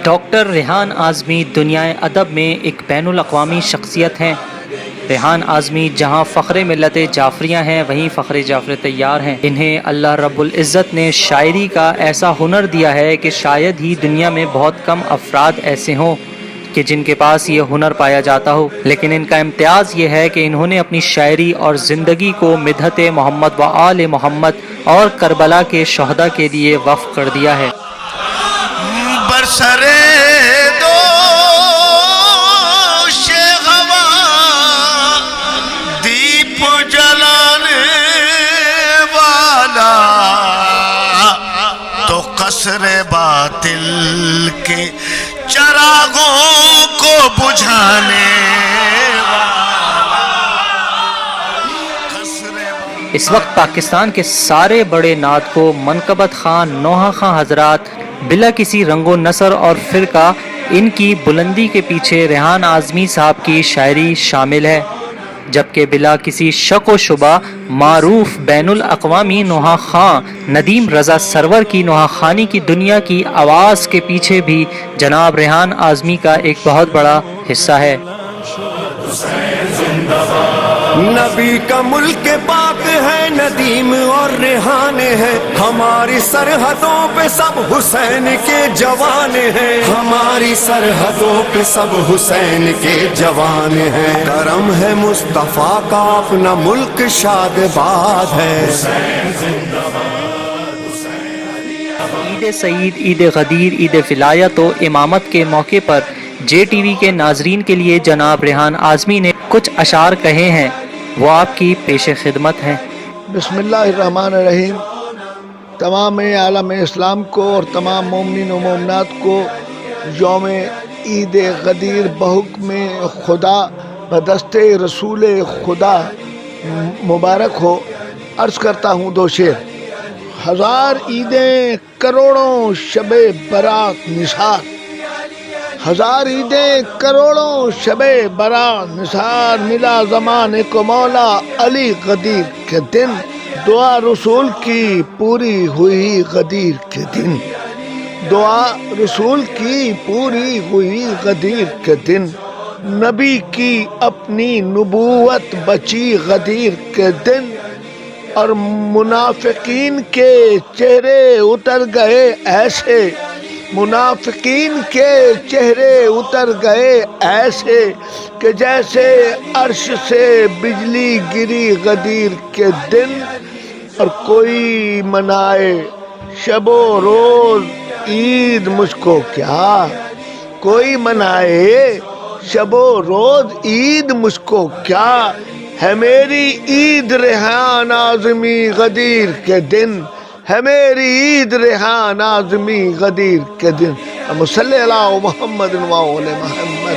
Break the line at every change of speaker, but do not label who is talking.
Doctor Rehan Azmi دنیائے ادب میں ایک بین الاقوامی شخصیت ہیں۔ ریحان اعظمی جہاں فخر ملت جعفریہ ہیں وہیں فخر جعفر طیار ہیں۔ انہیں اللہ رب العزت نے شاعری کا ایسا ہنر دیا ہے کہ شاید ہی دنیا میں بہت کم افراد ایسے ہوں کہ جن کے پاس یہ ہنر پایا جاتا ہو، لیکن ان کا امتیاز یہ ہے کہ انہوں نے اپنی شاعری اور زندگی کو مدحت محمد و آل محمد اور کربلا کے شہداء کے لیے وقف کر دیا ہے۔
برسرے قصر باطل کے چراغوں کو بجھانے
اس وقت پاکستان کے سارے بڑے نعت کو منقبت خان، نوحہ خان حضرات بلا کسی رنگ و نثر اور فرقہ، ان کی بلندی کے پیچھے ریحان اعظمی صاحب کی شاعری شامل ہے، جبکہ بلا کسی شک و شبہ معروف بین الاقوامی نوحہ خان ندیم رضا سرور کی نوحہ خانی کی دنیا کی آواز کے پیچھے بھی جناب ریحان اعظمی کا ایک بہت بڑا حصہ ہے۔
نبی کا ملک پاک ہے، ندیم اور ریحان ہے، ہماری سرحدوں پہ سب حسین کے جوان ہیں، ہماری سرحدوں پہ سب حسین کے جوان ہیں، کرم ہے مصطفیٰ کا اپنا ملک شاد باد ہے۔
عید سعید، عید غدیر، عید ولایت و امامت کے موقع پر جے ٹی وی کے ناظرین کے لیے جناب ریحان اعظمی نے کچھ اشعار کہے ہیں، وہ آپ کی پیش خدمت ہیں۔
بسم اللہ الرحمن الرحیم۔ تمام عالم اسلام کو اور تمام مومنین و مومنات کو یوم عید غدیر بحکم خدا بدست رسول خدا مبارک ہو۔ عرض کرتا ہوں دو شعر۔ ہزار عیدیں کروڑوں شب برات نثار، ہزار عیدیں کروڑوں شب برات نثار، ملا زمانے کو مولا علی غدیر کے دن، دعا رسول کی پوری ہوئی غدیر کے دن، دعا رسول کی پوری ہوئی غدیر کے دن، نبی کی اپنی نبوت بچی غدیر کے دن، اور منافقین کے چہرے اتر گئے ایسے، منافقین کے چہرے اتر گئے ایسے کہ جیسے عرش سے بجلی گری غدیر کے دن، اور کوئی منائے شب و روز عید مجھ کو کیا، کوئی منائے شب و روز عید مجھ کو کیا، ہے میری عید ریحان اعظمی غدیر کے دن، ہے میری عید ریحان اعظمی غدیر کے دن۔ صلی اللہ محمد و آل محمد۔